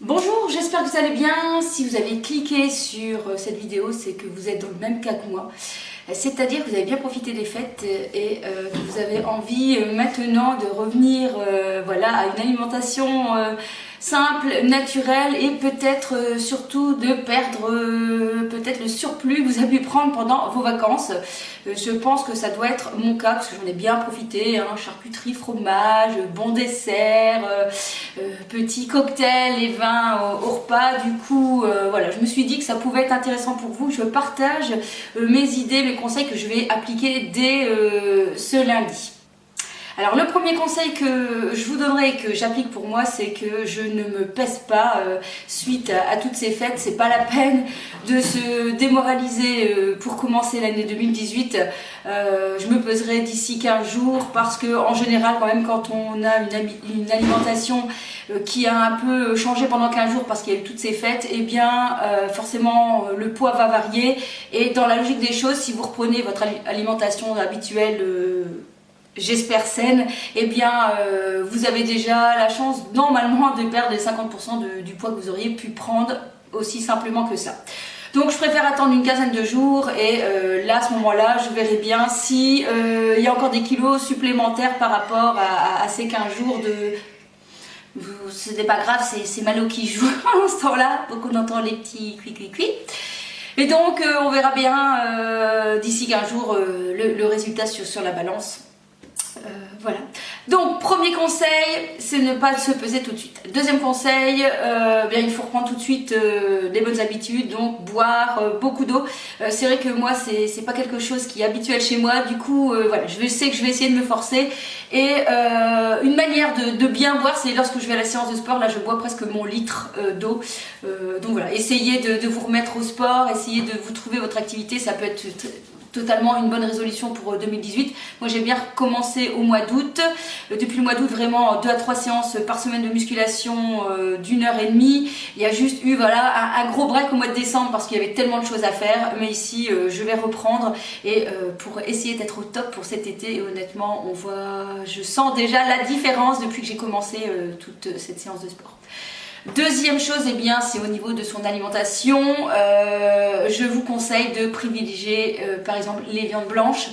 Bonjour, j'espère que vous allez bien. Si vous avez cliqué sur cette vidéo, c'est que vous êtes dans le même cas que moi. C'est-à-dire que vous avez bien profité des fêtes et que vous avez envie maintenant de revenir voilà, à une alimentation simple, naturelle et peut-être surtout de perdre peut-être le surplus que vous avez pu prendre pendant vos vacances. Je pense que ça doit être mon cas parce que j'en ai bien profité, hein, charcuterie, fromage, bon dessert, petit cocktail et vin au repas. Du coup, voilà, je me suis dit que ça pouvait être intéressant pour vous. Je partage mes idées, mes conseils que je vais appliquer dès ce lundi. Alors le premier conseil que je vous donnerai et que j'applique pour moi, c'est que je ne me pèse pas suite à toutes ces fêtes. C'est pas la peine de se démoraliser pour commencer l'année 2018. Je me peserai d'ici 15 jours parce que en général quand même quand on a une alimentation qui a un peu changé pendant 15 jours parce qu'il y a eu toutes ces fêtes, et bien forcément le poids va varier et dans la logique des choses, si vous reprenez votre alimentation habituelle j'espère saine, et bien vous avez déjà la chance normalement de perdre les 50% du poids que vous auriez pu prendre aussi simplement que ça. Donc je préfère attendre une quinzaine de jours et là à ce moment-là je verrai bien si il y a encore des kilos supplémentaires par rapport à ces 15 jours de... Ce n'est pas grave, c'est Malo qui joue à ce temps-là, donc on entend les petits cuit. Et donc on verra bien d'ici 15 jours le résultat sur la balance. Voilà. Donc premier conseil, c'est ne pas se peser tout de suite. Deuxième conseil, bien, il faut reprendre tout de suite des bonnes habitudes, donc boire beaucoup d'eau. C'est vrai que moi c'est pas quelque chose qui est habituel chez moi, du coup voilà, je sais que je vais essayer de me forcer. Et une manière de bien boire, c'est lorsque je vais à la séance de sport, là je bois presque mon litre d'eau. Donc voilà, essayez de vous remettre au sport, essayez de vous trouver votre activité, ça peut être totalement une bonne résolution pour 2018. Moi j'ai bien recommencé au mois d'août. Depuis le mois d'août, vraiment 2 à 3 séances par semaine de musculation d'1h30. Il y a juste eu voilà, un gros break au mois de décembre parce qu'il y avait tellement de choses à faire. Mais ici je vais reprendre et pour essayer d'être au top pour cet été. Et honnêtement, je sens déjà la différence depuis que j'ai commencé toute cette séance de sport. Deuxième chose, eh bien, c'est au niveau de son alimentation. Je vous conseille de privilégier par exemple les viandes blanches,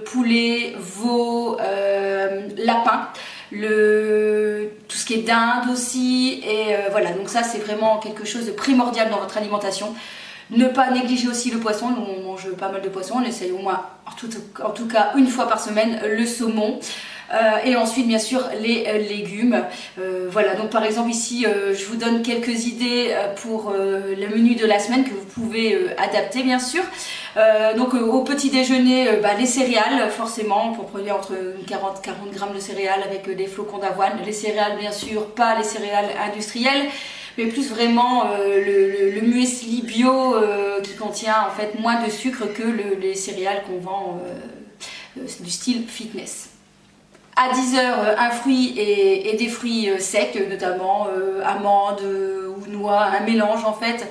poulet, veau, lapin, tout ce qui est dinde aussi. Et voilà, donc ça c'est vraiment quelque chose de primordial dans votre alimentation. Ne pas négliger aussi le poisson, nous on mange pas mal de poissons, on essaye au moins, en tout cas une fois par semaine, le saumon. Et ensuite bien sûr les légumes. Voilà, donc par exemple ici je vous donne quelques idées pour le menu de la semaine que vous pouvez adapter bien sûr. Donc au petit déjeuner, les céréales forcément, pour produire entre 40 grammes de céréales avec des flocons d'avoine. Les céréales bien sûr, pas les céréales industrielles, mais plus vraiment le muesli bio qui contient en fait moins de sucre que les céréales qu'on vend du style fitness. À 10h, un fruit et des fruits secs, notamment amandes ou noix, un mélange en fait,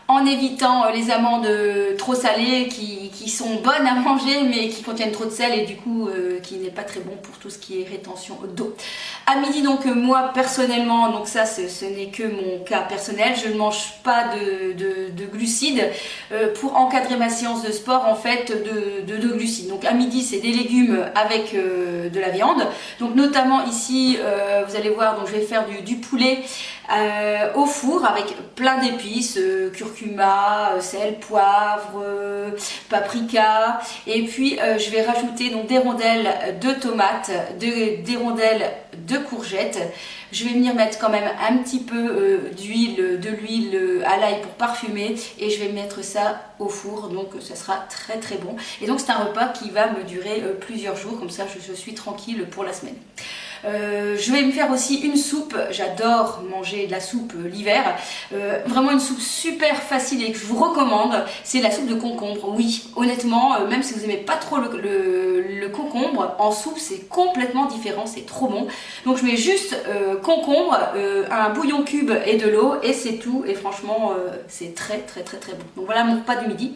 en évitant les amandes trop salées qui sont bonnes à manger mais qui contiennent trop de sel et du coup qui n'est pas très bon pour tout ce qui est rétention d'eau. À midi donc moi personnellement, donc ça ce n'est que mon cas personnel, je ne mange pas de glucides pour encadrer ma séance de sport en fait de glucides. Donc à midi c'est des légumes avec de la viande, donc notamment ici vous allez voir, donc je vais faire du poulet au four avec plein d'épices, curcuma, sel, poivre, paprika, et puis je vais rajouter donc des rondelles de tomates, des rondelles de courgettes. Je vais venir mettre quand même un petit peu de l'huile à l'ail pour parfumer et je vais mettre ça au four, donc ça sera très très bon. Et donc c'est un repas qui va me durer plusieurs jours, comme ça je suis tranquille pour la semaine. Je vais me faire aussi une soupe, j'adore manger de la soupe l'hiver, vraiment une soupe super facile et que je vous recommande, c'est la soupe de concombre. Oui, honnêtement, même si vous n'aimez pas trop le concombre, en soupe c'est complètement différent, c'est trop bon. Donc je mets juste concombre, un bouillon cube et de l'eau et c'est tout, et franchement c'est très très très très bon. Donc voilà mon repas du midi.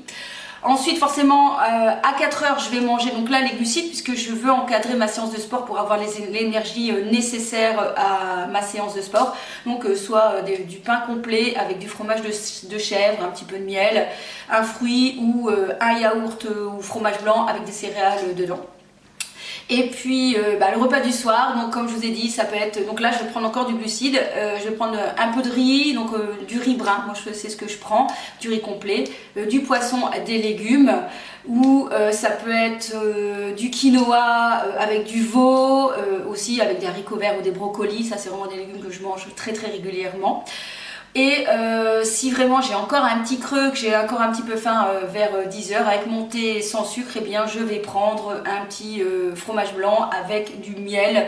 Ensuite, forcément, à 4 heures, je vais manger donc là les glucides puisque je veux encadrer ma séance de sport pour avoir l'énergie nécessaire à ma séance de sport. Donc, soit du pain complet avec du fromage de chèvre, un petit peu de miel, un fruit ou un yaourt ou fromage blanc avec des céréales dedans. Et puis le repas du soir, donc comme je vous ai dit, ça peut être, donc là je vais prendre encore du glucide, je vais prendre un peu de riz, donc du riz brun, moi c'est ce que je prends, du riz complet, du poisson, des légumes, ou ça peut être du quinoa avec du veau, aussi avec des haricots verts ou des brocolis, ça c'est vraiment des légumes que je mange très régulièrement. Et si vraiment j'ai encore un petit creux, que j'ai encore un petit peu faim vers 10 heures avec mon thé sans sucre, eh bien je vais prendre un petit fromage blanc avec du miel,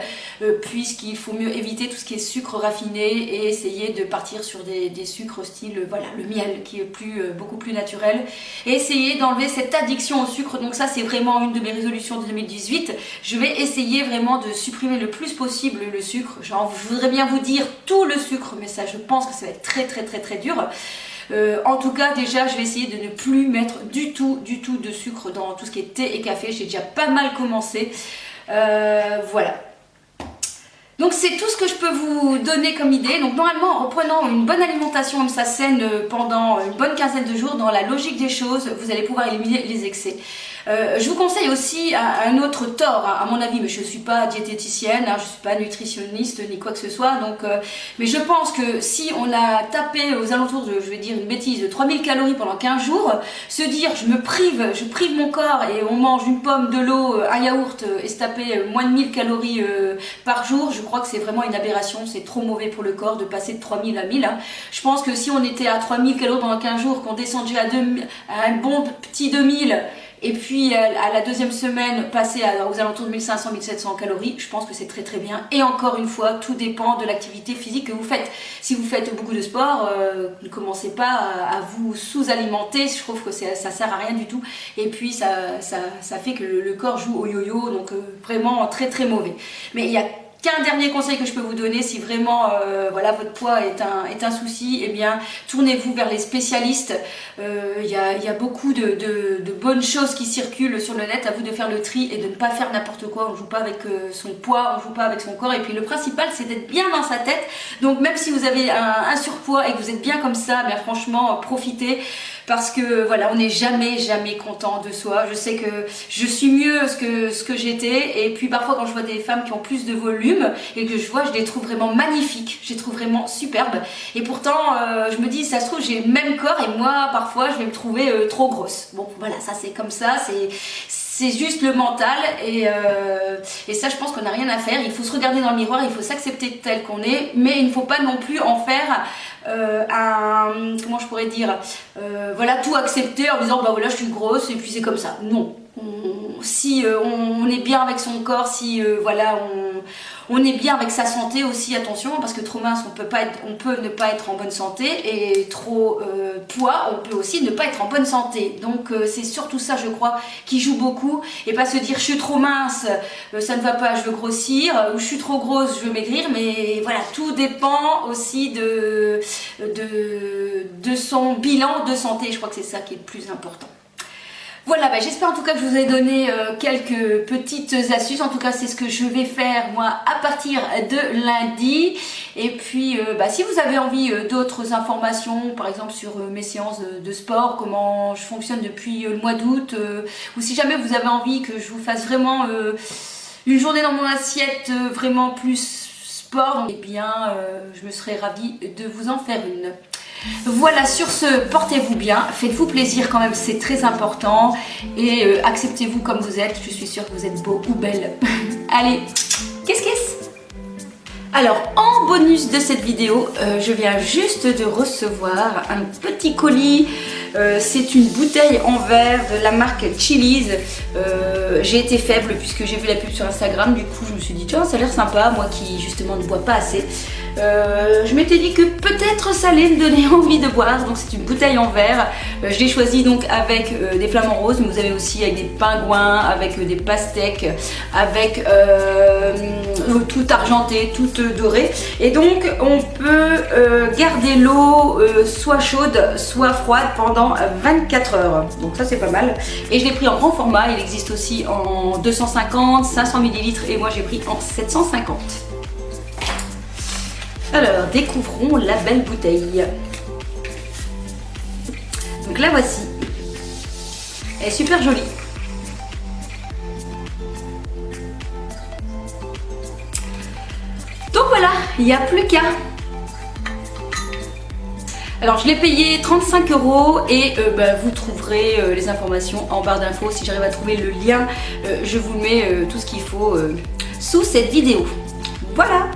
puisqu'il faut mieux éviter tout ce qui est sucre raffiné et essayer de partir sur des sucres style voilà, le miel qui est beaucoup plus naturel, et essayer d'enlever cette addiction au sucre. Donc ça c'est vraiment une de mes résolutions de 2018, je vais essayer vraiment de supprimer le plus possible le sucre. Genre, je voudrais bien vous dire tout le sucre, mais ça je pense que ça va être très dur. En tout cas, déjà je vais essayer de ne plus mettre du tout de sucre dans tout ce qui est thé et café. J'ai déjà pas mal commencé, voilà. Donc c'est tout ce que je peux vous donner comme idée. Donc normalement, en prenant une bonne alimentation comme ça saine pendant une bonne quinzaine de jours, dans la logique des choses, vous allez pouvoir éliminer les excès. Je vous conseille aussi un autre tort, à mon avis, mais je ne suis pas diététicienne, je ne suis pas nutritionniste ni quoi que ce soit, donc, mais je pense que si on a tapé aux alentours de, je vais dire une bêtise, de 3000 calories pendant 15 jours, se dire je prive mon corps et on mange une pomme, de l'eau, un yaourt et se taper moins de 1000 calories par jour, je crois que c'est vraiment une aberration, c'est trop mauvais pour le corps de passer de 3000 à 1000. Je pense que si on était à 3000 calories pendant 15 jours, qu'on descendait à un bon petit 2000, et puis à la deuxième semaine, passer aux alentours de 1500-1700 calories, je pense que c'est très bien. Et encore une fois, tout dépend de l'activité physique que vous faites. Si vous faites beaucoup de sport, ne commencez pas à vous sous-alimenter, je trouve que ça sert à rien du tout. Et puis ça fait que le corps joue au yo-yo, donc vraiment très mauvais. Mais il y a qu'un dernier conseil que je peux vous donner, si vraiment voilà, votre poids est un souci, eh bien tournez-vous vers les spécialistes. Il y a beaucoup de bonnes choses qui circulent sur le net, à vous de faire le tri et de ne pas faire n'importe quoi. On ne joue pas avec son poids, on ne joue pas avec son corps, et puis le principal c'est d'être bien dans sa tête. Donc même si vous avez un surpoids et que vous êtes bien comme ça, bien franchement profitez. Parce que voilà, on n'est jamais content de soi. Je sais que je suis mieux ce que j'étais, et puis parfois quand je vois des femmes qui ont plus de volume et que je les trouve vraiment magnifiques, je les trouve vraiment superbes, et pourtant je me dis ça se trouve j'ai le même corps et moi parfois je vais me trouver trop grosse. Bon voilà, ça c'est comme ça, c'est juste le mental, et ça je pense qu'on n'a rien à faire. Il faut se regarder dans le miroir, il faut s'accepter tel qu'on est, mais il ne faut pas non plus en faire comment je pourrais dire, voilà, tout accepter en disant bah voilà je suis grosse et puis c'est comme ça. Non, si on est bien avec son corps, si voilà on est bien avec sa santé aussi, attention, parce que trop mince on peut ne pas être en bonne santé, et trop poids on peut aussi ne pas être en bonne santé. Donc c'est surtout ça je crois qui joue beaucoup, et pas se dire je suis trop mince, ça ne va pas, je veux grossir, ou je suis trop grosse, je veux maigrir. Mais voilà, tout dépend aussi de son bilan de santé, je crois que c'est ça qui est le plus important. Voilà, j'espère en tout cas que je vous ai donné quelques petites astuces. En tout cas, c'est ce que je vais faire moi à partir de lundi. Et puis, si vous avez envie d'autres informations, par exemple sur mes séances de sport, comment je fonctionne depuis le mois d'août, ou si jamais vous avez envie que je vous fasse vraiment une journée dans mon assiette vraiment plus sport, eh bien, je me serais ravie de vous en faire une. Voilà, sur ce, portez-vous bien, faites-vous plaisir quand même, c'est très important, et acceptez-vous comme vous êtes, je suis sûre que vous êtes beau ou belle. Allez, qu'est-ce? Alors, en bonus de cette vidéo, je viens juste de recevoir un petit colis. C'est une bouteille en verre de la marque Chili's. J'ai été faible puisque j'ai vu la pub sur Instagram, du coup je me suis dit tiens ça a l'air sympa, moi qui justement ne bois pas assez. Je m'étais dit que peut-être ça allait me donner envie de boire, donc c'est une bouteille en verre. Je l'ai choisie donc avec des flamants roses, mais vous avez aussi avec des pingouins, avec des pastèques, avec tout argenté, tout doré. Et donc on peut garder l'eau soit chaude, soit froide pendant 24 heures. Donc ça c'est pas mal. Et je l'ai pris en grand format, il existe aussi en 250, 500 ml et moi j'ai pris en 750. Alors, découvrons la belle bouteille. Donc la voici. Elle est super jolie. Donc voilà, il n'y a plus qu'à. Alors je l'ai payé 35 € et vous trouverez les informations en barre d'infos. Si j'arrive à trouver le lien, je vous mets tout ce qu'il faut sous cette vidéo. Voilà.